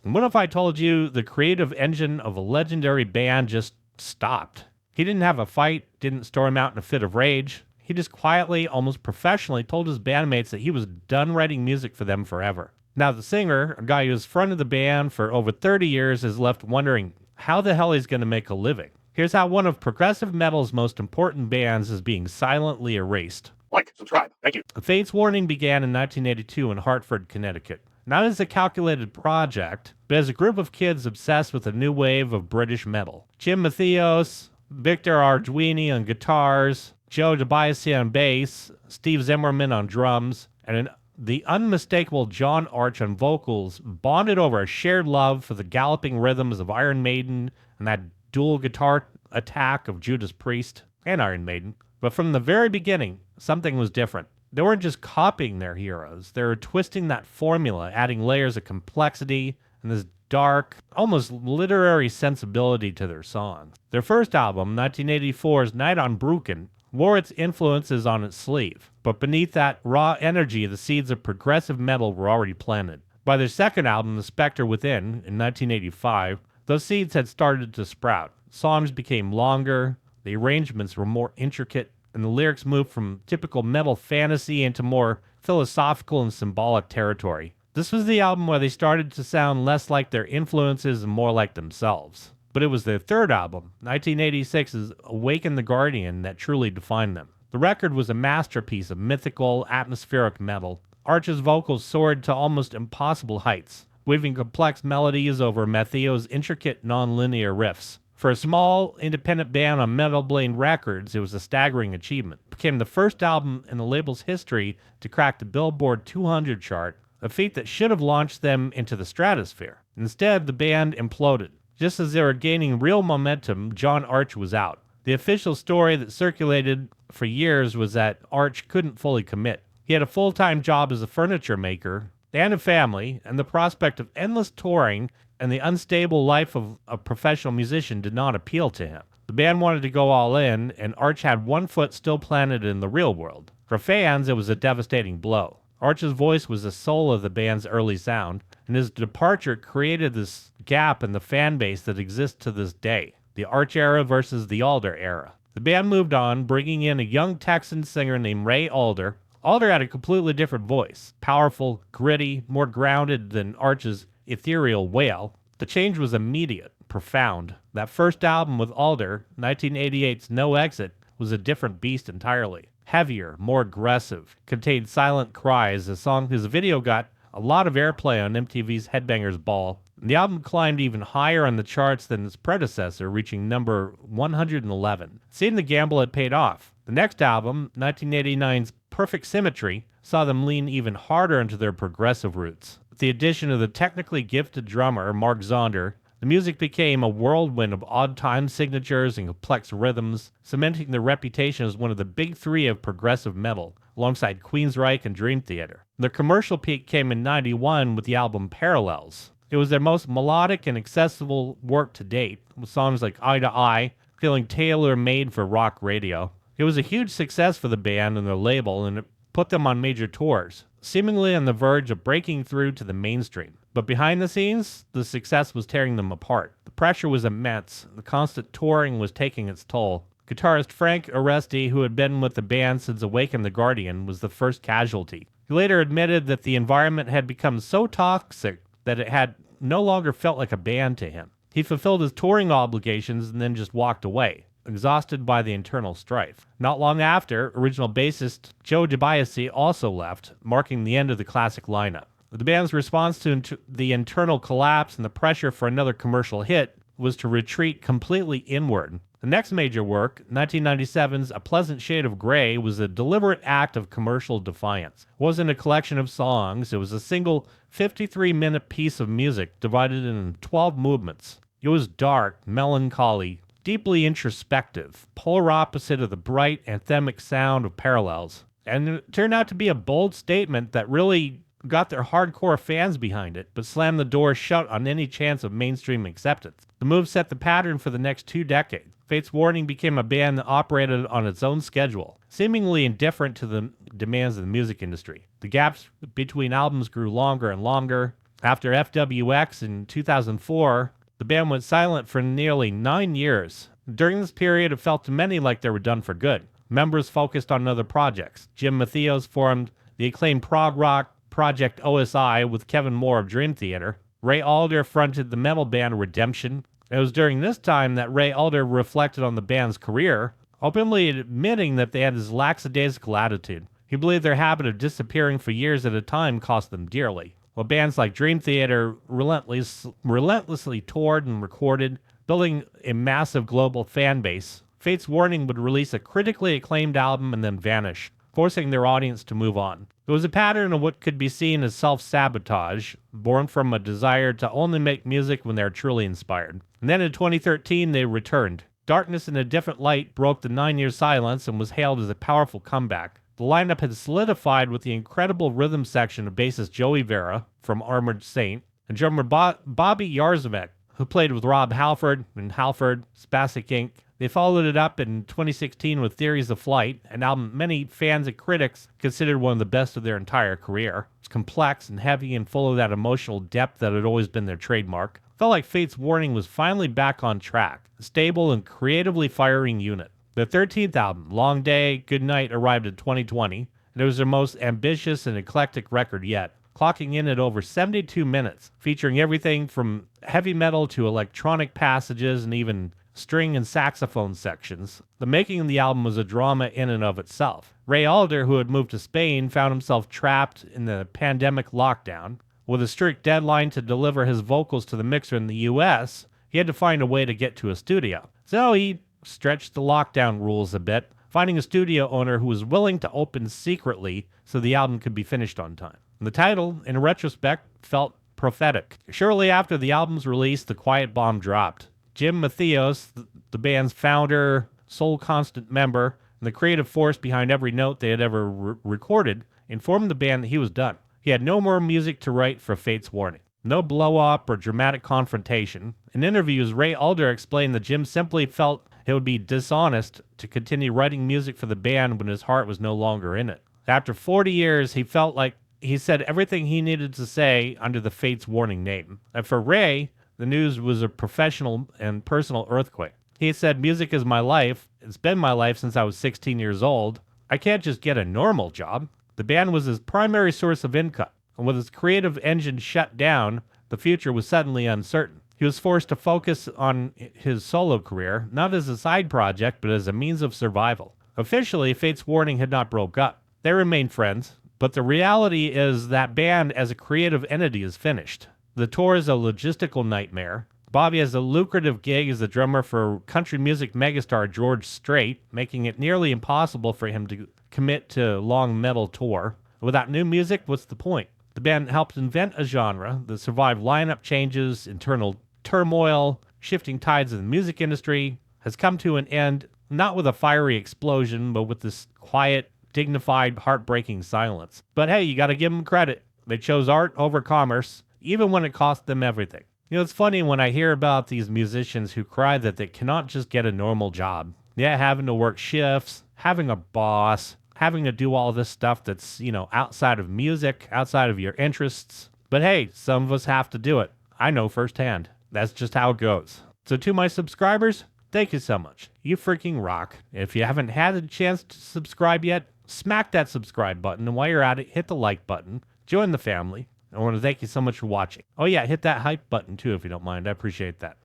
And what if I told you the creative engine of a legendary band just stopped? He didn't have a fight, didn't storm out in a fit of rage. He just quietly, almost professionally, told his bandmates that he was done writing music for them forever. Now, the singer, a guy who's fronted the band for over 30 years, is left wondering how the hell he's going to make a living. Here's how one of progressive metal's most important bands is being silently erased. Like, subscribe. Thank you. The Fates Warning began in 1982 in Hartford, Connecticut. Not as a calculated project, but as a group of kids obsessed with a new wave of British metal. Jim Matheos, Victor Arduini on guitars, Joe DiBiase on bass, Steve Zimmerman on drums, and the unmistakable John Arch on vocals bonded over a shared love for the galloping rhythms of Iron Maiden and that dual guitar attack of Judas Priest and Iron Maiden. But from the very beginning, something was different. They weren't just copying their heroes. They were twisting that formula, adding layers of complexity and this dark, almost literary sensibility to their songs. Their first album, 1984's Night on Bruken, wore its influences on its sleeve, but beneath that raw energy, the seeds of progressive metal were already planted. By their second album, The Spectre Within, in 1985, those seeds had started to sprout. Songs became longer, the arrangements were more intricate, and the lyrics moved from typical metal fantasy into more philosophical and symbolic territory. This was the album where they started to sound less like their influences and more like themselves. But it was their third album, 1986's Awaken the Guardian, that truly defined them. The record was a masterpiece of mythical, atmospheric metal. Arch's vocals soared to almost impossible heights, weaving complex melodies over Matheos' intricate, non-linear riffs. For a small, independent band on Metal Blade Records, it was a staggering achievement. It became the first album in the label's history to crack the Billboard 200 chart, a feat that should have launched them into the stratosphere. Instead, the band imploded. Just as they were gaining real momentum, John Arch was out. The official story that circulated for years was that Arch couldn't fully commit. He had a full-time job as a furniture maker and a family, and the prospect of endless touring and the unstable life of a professional musician did not appeal to him. The band wanted to go all in, and Arch had one foot still planted in the real world. For fans, it was a devastating blow. Arch's voice was the soul of the band's early sound, and his departure created this gap in the fan base that exists to this day. The Arch era versus the Alder era. The band moved on, bringing in a young Texan singer named Ray Alder. Alder had a completely different voice. Powerful, gritty, more grounded than Arch's ethereal wail. The change was immediate, profound. That first album with Alder, 1988's No Exit, was a different beast entirely. Heavier, more aggressive, contained silent cries. His video got a lot of airplay on MTV's Headbangers Ball. The album climbed even higher on the charts than its predecessor, reaching number 111. Seeing the gamble had paid off. The next album, 1989's Perfect Symmetry, saw them lean even harder into their progressive roots. With the addition of the technically gifted drummer, Mark Zonder, the music became a whirlwind of odd time signatures and complex rhythms, cementing their reputation as one of the big three of progressive metal, alongside Queensryche and Dream Theater. Their commercial peak came in '91 with the album Parallels. It was their most melodic and accessible work to date, with songs like Eye to Eye feeling tailor-made for rock radio. It was a huge success for the band and their label, and it put them on major tours, seemingly on the verge of breaking through to the mainstream. But behind the scenes, the success was tearing them apart. The pressure was immense. The constant touring was taking its toll. Guitarist Frank Oresti, who had been with the band since Awaken the Guardian, was the first casualty. He later admitted that the environment had become so toxic that it had no longer felt like a band to him. He fulfilled his touring obligations and then just walked away, exhausted by the internal strife. Not long after, original bassist Joe DiBiase also left, marking the end of the classic lineup. The band's response to the internal collapse and the pressure for another commercial hit was to retreat completely inward. The next major work, 1997's A Pleasant Shade of Grey, was a deliberate act of commercial defiance. It wasn't a collection of songs, it was a single 53-minute piece of music divided into 12 movements. It was dark, melancholy, deeply introspective, polar opposite of the bright, anthemic sound of Parallels. And it turned out to be a bold statement that really got their hardcore fans behind it, but slammed the door shut on any chance of mainstream acceptance. The move set the pattern for the next 2 decades. Fates Warning became a band that operated on its own schedule, seemingly indifferent to the demands of the music industry. The gaps between albums grew longer and longer. After FWX in 2004, the band went silent for nearly 9 years. During this period, it felt to many like they were done for good. Members focused on other projects. Jim Matheos formed the acclaimed prog rock project OSI with Kevin Moore of Dream Theater. Ray Alder fronted the metal band Redemption. It was during this time that Ray Alder reflected on the band's career, openly admitting that they had this lackadaisical attitude. He believed their habit of disappearing for years at a time cost them dearly. While bands like Dream Theater relentlessly toured and recorded, building a massive global fan base, Fates Warning would release a critically acclaimed album and then vanish, forcing their audience to move on. It was a pattern of what could be seen as self-sabotage, born from a desire to only make music when they are truly inspired. And then in 2013, they returned. Darkness in a Different Light broke the 9-year silence and was hailed as a powerful comeback. The lineup had solidified with the incredible rhythm section of bassist Joey Vera from Armored Saint and drummer Bobby Yarzovek, who played with Rob Halford and Halford, Cking. They followed it up in 2016 with Theories of Flight, an album many fans and critics considered one of the best of their entire career. It's complex and heavy and full of that emotional depth that had always been their trademark. Felt like Fates Warning was finally back on track, a stable and creatively firing unit. The 13th album, Long Day, Good Night, arrived in 2020, and it was their most ambitious and eclectic record yet, clocking in at over 72 minutes, featuring everything from heavy metal to electronic passages and even string and saxophone sections. The making of the album was a drama in and of itself. Ray Alder, who had moved to Spain, found himself trapped in the pandemic lockdown. With a strict deadline to deliver his vocals to the mixer in the US, he had to find a way to get to a studio. So he stretched the lockdown rules a bit, finding a studio owner who was willing to open secretly so the album could be finished on time. And the title, in retrospect, felt prophetic. Shortly after the album's release, the quiet bomb dropped. Jim Matheos, the band's founder, sole constant member, and the creative force behind every note they had ever recorded, informed the band that he was done. He had no more music to write for Fates Warning. No blow-up or dramatic confrontation. In interviews, Ray Alder explained that Jim simply felt it would be dishonest to continue writing music for the band when his heart was no longer in it. After 40 years, he felt like he said everything he needed to say under the Fates Warning name. And for Ray, the news was a professional and personal earthquake. He said, "Music is my life. It's been my life since I was 16 years old. I can't just get a normal job." The band was his primary source of income, and with his creative engine shut down, the future was suddenly uncertain. He was forced to focus on his solo career, not as a side project, but as a means of survival. Officially, Fates Warning had not broke up. They remained friends, but the reality is that band as a creative entity is finished. The tour is a logistical nightmare. Bobby has a lucrative gig as the drummer for country music megastar George Strait, making it nearly impossible for him to commit to a long metal tour. Without new music, what's the point? The band helped invent a genre that survived lineup changes, internal turmoil, shifting tides of the music industry, has come to an end, not with a fiery explosion, but with this quiet, dignified, heartbreaking silence. But hey, you gotta give them credit. They chose art over commerce, even when it cost them everything. You know, it's funny when I hear about these musicians who cry that they cannot just get a normal job. Yeah, having to work shifts, having a boss, having to do all this stuff that's, outside of music, outside of your interests. But hey, some of us have to do it. I know firsthand. That's just how it goes. So to my subscribers, thank you so much. You freaking rock. If you haven't had a chance to subscribe yet, smack that subscribe button. And while you're at it, hit the like button. Join the family. I want to thank you so much for watching. Oh yeah, hit that hype button too if you don't mind. I appreciate that.